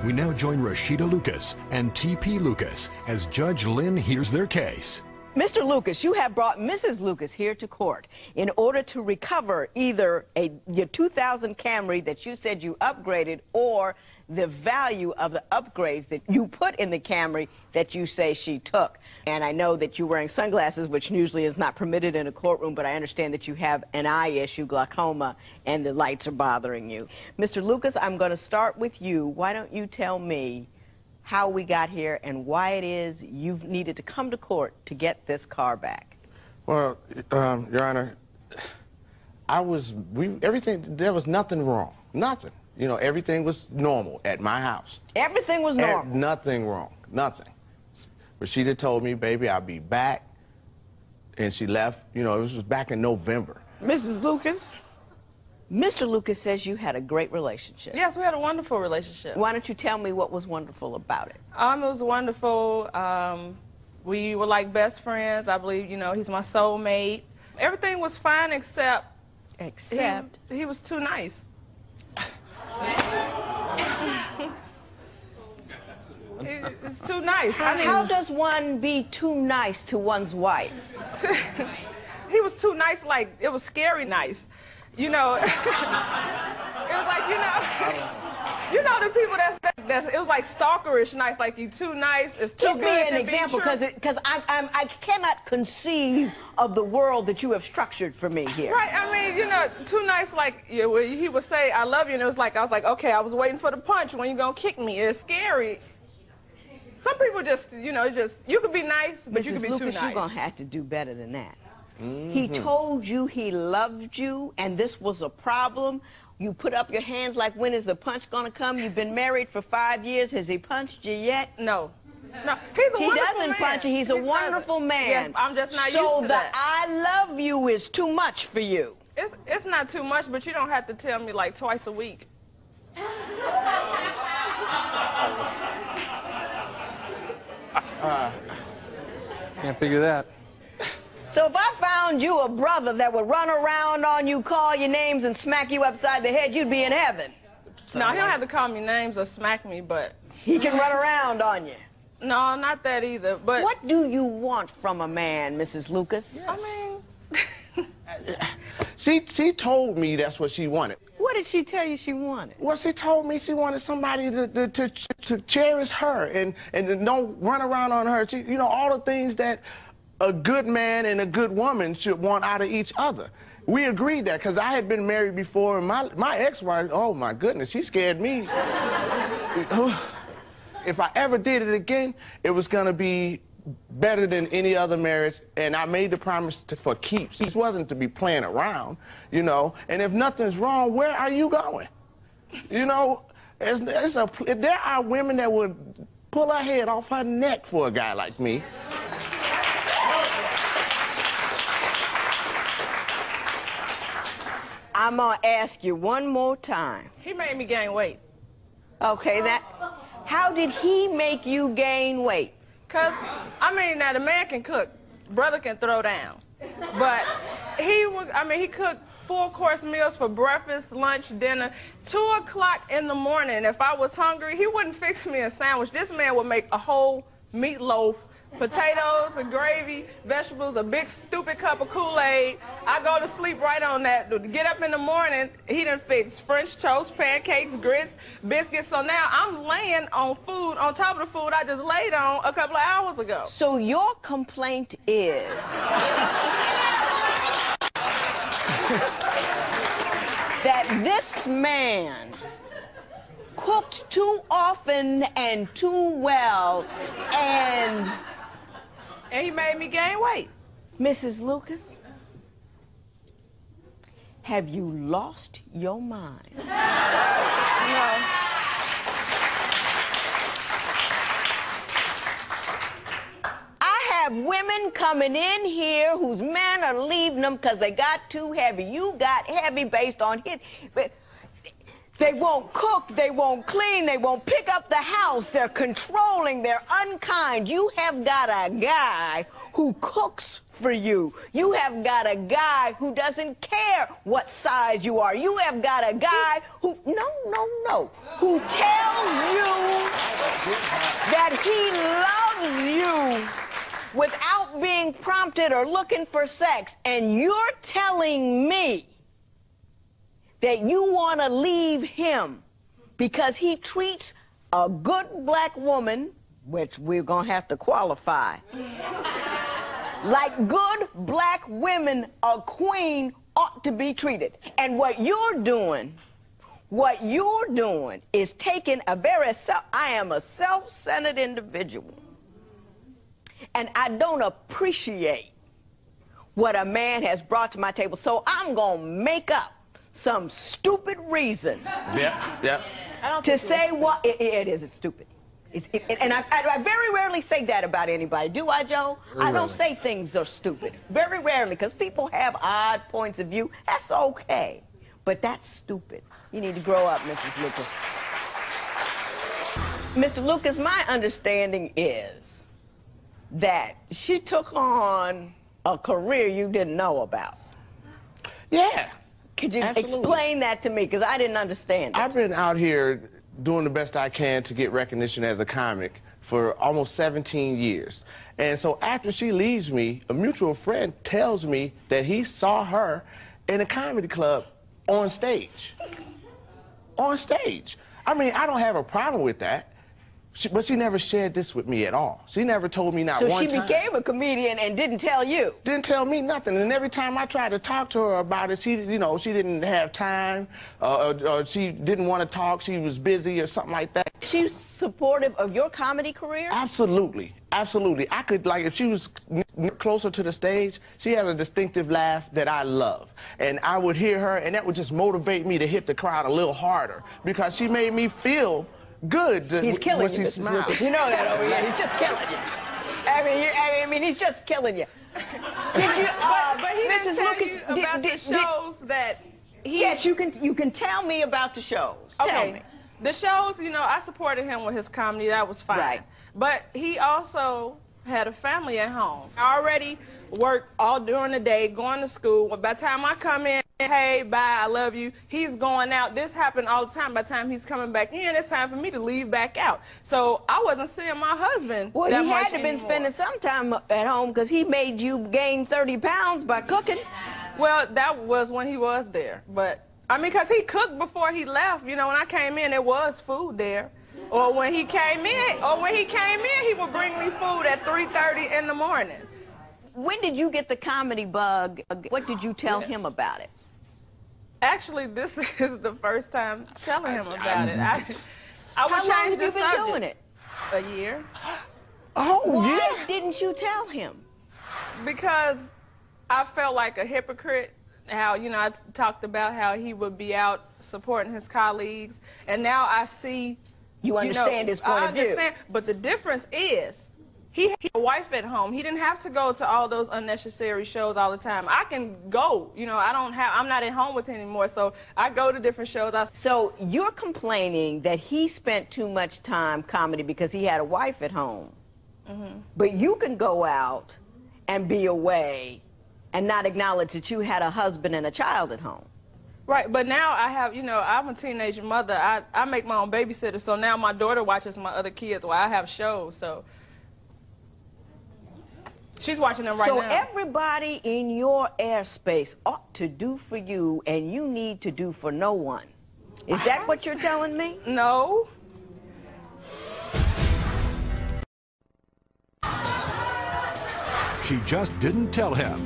We now join Rashida Lucas and TP Lucas as Judge Lynn hears their case. Mr. Lucas, you have brought Mrs. Lucas here to court in order to recover either your 2000 Camry that you said you upgraded or the value of the upgrades that you put in the Camry that you say she took. And I know that you're wearing sunglasses, which usually is not permitted in a courtroom, but I understand that you have an eye issue, glaucoma, and the lights are bothering you. Mr. Lucas, I'm going to start with you. Why don't you tell me how we got here and why it is you've needed to come to court to get this car back? Well, Your Honor, there was nothing wrong, nothing. You know, everything was normal at my house. Everything was normal? Nothing wrong, nothing. Rashida told me, baby, I'll be back, and she left. You know, this was back in November. Mrs. Lucas, Mr. Lucas says you had a great relationship. Yes, we had a wonderful relationship. Why don't you tell me what was wonderful about it? It was wonderful. We were like best friends. I believe, you know, he's my soulmate. Everything was fine except... Except? He was too nice. It's too nice. I mean, how does one be too nice to one's wife? He was too nice, like, it was scary nice. You know, it was like, you know the people that's it was like stalkerish nice, like you too nice, it's too good to be true. Give me an example, because I cannot conceive of the world that you have structured for me here. Right, I mean, you know, too nice, like, he would say, I love you, and it was like, I was like, okay, I was waiting for the punch, when you gonna kick me? It's scary. Some people just, you know, you could be nice, but you could be Lucas, too nice. You're gonna have to do better than that. Mm-hmm. He told you he loved you, and this was a problem. You put up your hands like, when is the punch gonna come? You've been married for 5 years. Has he punched you yet? No. No, he's a wonderful man. He doesn't punch you. He's a wonderful man. Yes, I'm just not used So to that. the I love you is too much for you. It's not too much, but you don't have to tell me like twice a week. Can't figure that. So if I found you a brother that would run around on you, call your names, and smack you upside the head, you'd be in heaven. No, he don't have to call me names or smack me, but... He can run around on you. No, not that either, but... What do you want from a man, Mrs. Lucas? Yes. I mean... She told me that's what she wanted. What did she tell you she wanted? Well, she told me she wanted somebody to cherish her and don't run around on her. You know, all the things that a good man and a good woman should want out of each other. We agreed that, because I had been married before, and my ex-wife, oh my goodness, she scared me. If I ever did it again, it was gonna be better than any other marriage, and I made the promise for keeps. This wasn't to be playing around, you know, and if nothing's wrong, where are you going? You know, there are women that would pull her head off her neck for a guy like me. I'm gonna ask you one more time. He made me gain weight. Okay, how did he make you gain weight? Because, I mean, now the man can cook, brother can throw down. But he cooked 4-course meals for breakfast, lunch, dinner. 2 o'clock in the morning, if I was hungry, he wouldn't fix me a sandwich. This man would make a whole meatloaf, potatoes and gravy, vegetables, a big stupid cup of Kool-Aid. I go to sleep right on that. Get up in the morning, he done fix French toast, pancakes, grits, biscuits. So now I'm laying on food on top of the food I just laid on a couple of hours ago. So your complaint is that this man cooked too often and too well, and he made me gain weight. Mrs. Lucas, have you lost your mind? No. I have women coming in here whose men are leaving them because they got too heavy. You got heavy based on his... They won't cook, they won't clean, they won't pick up the house, they're controlling, they're unkind. You have got a guy who cooks for you. You have got a guy who doesn't care what size you are. You have got a guy who, who tells you that he loves you without being prompted or looking for sex, and you're telling me that you want to leave him because he treats a good black woman, which we're going to have to qualify, like good black women, a queen ought to be treated. And what you're doing is taking I am a self-centered individual. And I don't appreciate what a man has brought to my table. So I'm going to make up some stupid reason to say what it is. It's stupid. And I very rarely say that about anybody. Do I, Joe? I don't say things are stupid. Very rarely, because people have odd points of view. That's okay. But that's stupid. You need to grow up, Mrs. Lucas. Mr. Lucas, my understanding is that she took on a career you didn't know about. Yeah. Could you Absolutely. explain that to me? Because I didn't understand it. I've been out here doing the best I can to get recognition as a comic for almost 17 years. And so after she leaves me, a mutual friend tells me that he saw her in a comedy club on stage. On stage. I mean, I don't have a problem with that. But she never shared this with me at all. She never told me not one time. So she became a comedian and didn't tell you? Didn't tell me nothing. And every time I tried to talk to her about it, she didn't have time, or she didn't want to talk. She was busy or something like that. She's supportive of your comedy career? Absolutely. Absolutely. I could, like, if she was closer to the stage, she has a distinctive laugh that I love. And I would hear her, and that would just motivate me to hit the crowd a little harder, because she made me feel good. He's killing when you, she Mrs. Lucas. You know that over here. He's just killing you. I mean, he's just killing you. Did you, but he Mrs. didn't tell Lucas, you about the shows that he... Yes, you can tell me about the shows. Okay. Tell me. The shows, I supported him with his comedy. That was fine. Right. But he also had a family at home. I already worked all during the day, going to school. By the time I come in, hey, bye, I love you, he's going out. This happened all the time. By the time he's coming back in, it's time for me to leave back out. So I wasn't seeing my husband Well, that he much had to have been anymore. spending some time at home because he made you gain 30 pounds by cooking. Well, that was when he was there. But, I mean, because he cooked before he left. When I came in, there was food there. Or when he came in, he would bring me food at 3:30 in the morning. When did you get the comedy bug? What did you tell him about it? Actually, this is the first time telling him about it. I would How long change have the you been subject. doing it? A year. Oh, Why yeah. didn't you tell him? Because I felt like a hypocrite. How, I talked about how he would be out supporting his colleagues. And now I see... You understand his point of view. I understand, but the difference is he had a wife at home. He didn't have to go to all those unnecessary shows all the time. I can go, I'm not at home with him anymore, so I go to different shows. So you're complaining that he spent too much time comedy because he had a wife at home. Mm-hmm. But you can go out and be away and not acknowledge that you had a husband and a child at home. Right, but now I have, I'm a teenage mother. I make my own babysitter, so now my daughter watches my other kids while I have shows, so she's watching them right now. So everybody in your airspace ought to do for you, and you need to do for no one. Is that what you're telling me? No. She just didn't tell him.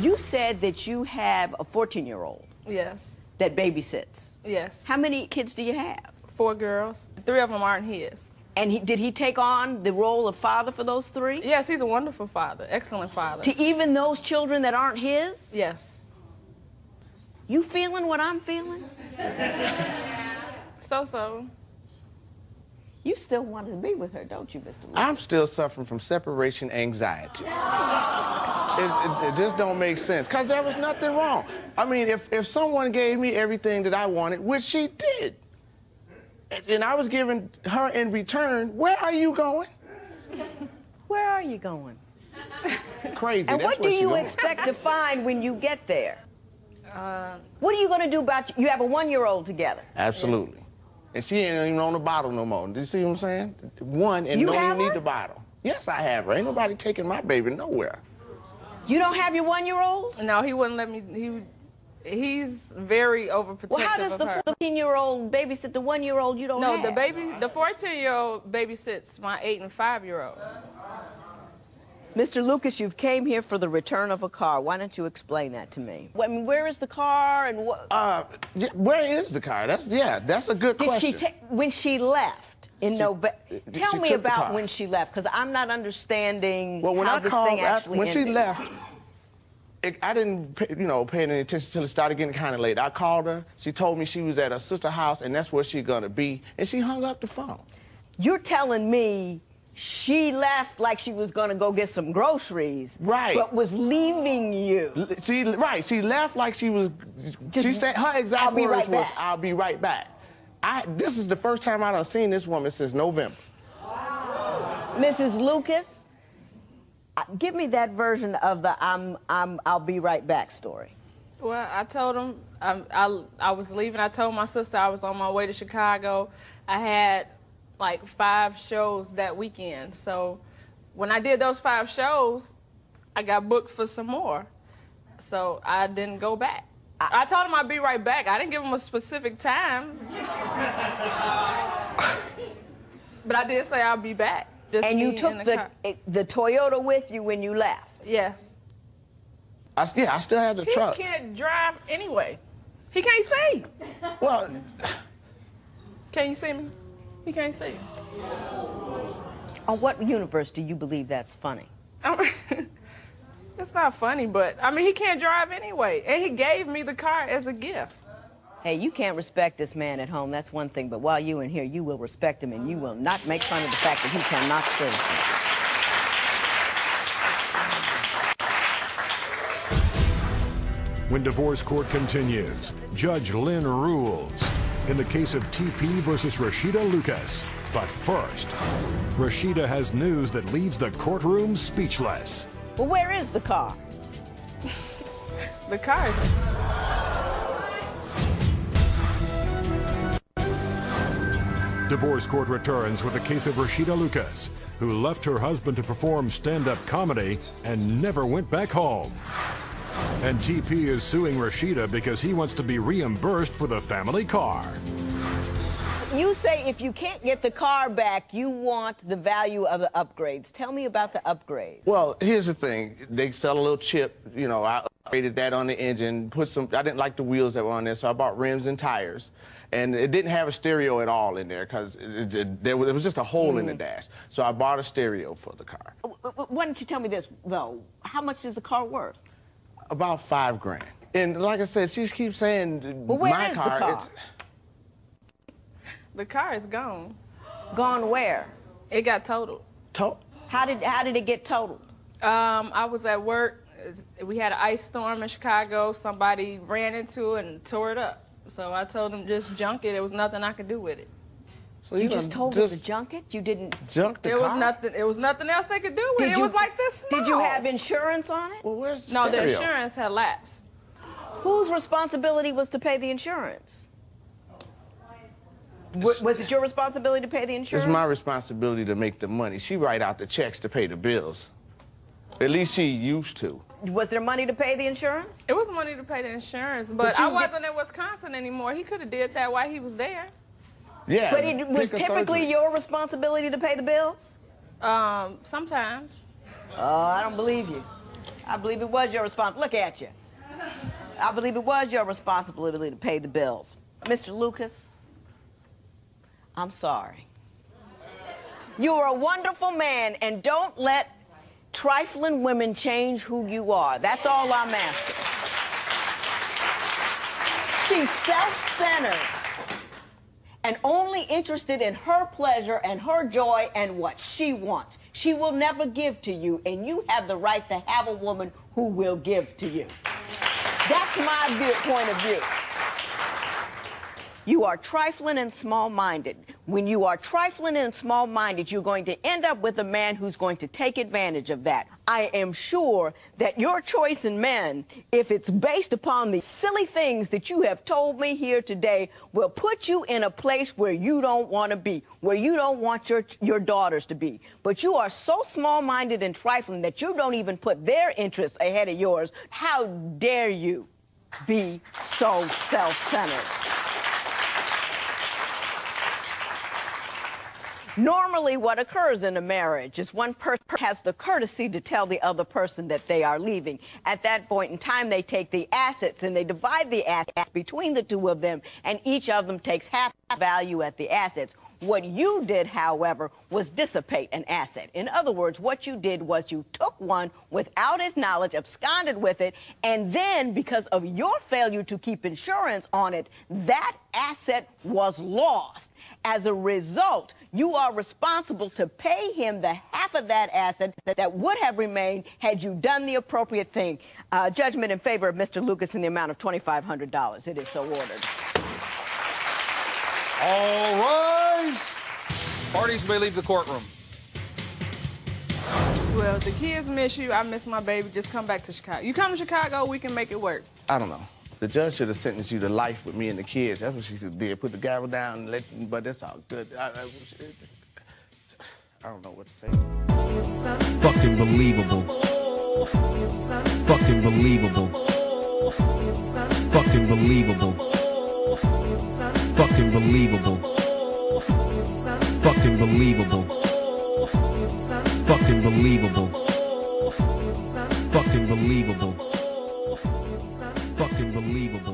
You said that you have a 14-year-old. Yes. That babysits. Yes. How many kids do you have? 4 girls. 3 of them aren't his. And did he take on the role of father for those 3? Yes, he's a wonderful father, excellent father. To even those children that aren't his? Yes. You feeling what I'm feeling? So. You still want to be with her, don't you, Mr. Lee? I'm still suffering from separation anxiety. It just don't make sense, because there was nothing wrong. I mean, if someone gave me everything that I wanted, which she did, and I was giving her in return, where are you going? Where are you going? Crazy. And That's what do where she you going. expect to find when you get there? What are you going to do about... You have a 1-year-old together. Absolutely. Yes. And she ain't even on the bottle no more. Do you see what I'm saying? One, and You don't have even need her? the bottle. Yes, I have her. Ain't nobody taking my baby nowhere. You don't have your 1-year-old? No, he wouldn't let me. He's very overprotective Well, how does the of her. 14-year-old babysit the 1-year-old you don't No, have? the 14-year-old babysits my 8 and 5-year-old. Mr. Lucas, you've came here for the return of a car. Why don't you explain that to me? I mean, where is the car and what? Yeah, where is the car? That's a good question. When she left in November? Tell she me took the about car. when she left, because I'm not understanding Well, when how I this called, thing actually when ended. she left, I didn't, pay any attention until it started getting kind of late. I called her. She told me she was at her sister's house, and that's where she's gonna be, and she hung up the phone. You're telling me she left like she was going to go get some groceries, Right? but was leaving you. She left like she was. She said her "I'll exact be words right was, back." "I'll be right back." This is the first time I've seen this woman since November. Mrs. Lucas, give me that version of the I'll be right back story. Well, I told him I was leaving. I told my sister I was on my way to Chicago. I had like 5 shows that weekend. So when I did those 5 shows, I got booked for some more. So I didn't go back. I told him I'd be right back. I didn't give him a specific time. But I did say I'll be back. Just And you me took in the car. the Toyota with you when you left? Yes. I still have the He truck. can't drive anyway. He can't see. Well, Can you see me? He can't see. On what universe do you believe that's funny? It's not funny, but I mean, he can't drive anyway. And he gave me the car as a gift. Hey, you can't respect this man at home, that's one thing, but while you in here, you will respect him and you will not make fun of the fact that he cannot see. When divorce court continues, Judge Lynn rules in the case of TP versus Rashida Lucas. But first, Rashida has news that leaves the courtroom speechless. Well, where is the car? The car is... Divorce court returns with the case of Rashida Lucas, who left her husband to perform stand-up comedy and never went back home. And TP is suing Rashida because he wants to be reimbursed for the family car. You say if you can't get the car back, you want the value of the upgrades. Tell me about the upgrades. Well, here's the thing. They sell a little chip. I upgraded that on the engine, I didn't like the wheels that were on there, so I bought rims and tires. And it didn't have a stereo at all in there because there was just a hole in the dash. So I bought a stereo for the car. Why don't you tell me this, though? How much is the car worth? About $5 grand. And like I said, she keeps saying, But where my is car. the car? The car is gone. Gone where? It got totaled. How did it get totaled? I was at work. We had an ice storm in Chicago. Somebody ran into it and tore it up. So I told them just junk it. There was nothing I could do with it. So You just told her to junk it? You didn't... junk the There car? was nothing else they could do with it. It was like this small. Did you have insurance on it? Well, where's the No, the stereo? insurance had lapsed. Whose responsibility was to pay the insurance? Was it your responsibility to pay the insurance? It's my responsibility to make the money. She write out the checks to pay the bills. At least she used to. Was there money to pay the insurance? It was money to pay the insurance, but you I wasn't in Wisconsin anymore. He could have did that while he was there. Yeah. But it was pick a typically surgery. your responsibility to pay the bills? Sometimes. Oh, I don't believe you. I believe it was your responsibility. Look at you. I believe it was your responsibility to pay the bills. Mr. Lucas, I'm sorry. You are a wonderful man, and don't let trifling women change who you are. That's all I'm asking. She's self-centered and only interested in her pleasure and her joy and what she wants. She will never give to you, and you have the right to have a woman who will give to you. That's my point of view. You are trifling and small-minded. When you are trifling and small-minded, you're going to end up with a man who's going to take advantage of that. I am sure that your choice in men, if it's based upon the silly things that you have told me here today, will put you in a place where you don't want to be, where you don't want your daughters to be. But you are so small-minded and trifling that you don't even put their interests ahead of yours. How dare you be so self-centered? Normally, what occurs in a marriage is one person has the courtesy to tell the other person that they are leaving. At that point in time, they take the assets and they divide the assets between the two of them, and each of them takes half value at the assets. What you did, however, was dissipate an asset. In other words, what you did was you took one without his knowledge, absconded with it, and then, because of your failure to keep insurance on it, that asset was lost. As a result, you are responsible to pay him the half of that asset that would have remained had you done the appropriate thing. Judgment in favor of Mr. Lucas in the amount of $2,500. It is so ordered. All rise. Parties may leave the courtroom. Well, the kids miss you. I miss my baby. Just come back to Chicago. You come to Chicago, we can make it work. I don't know. The judge should have sentenced you to life with me and the kids. That's what she did. Put the gavel down and let you, but it's all good. I don't know what to say. Fucking believable. Fucking believable. Fucking believable. Fucking believable. Fucking believable. Fucking believable. Fucking believable. Fucking believable.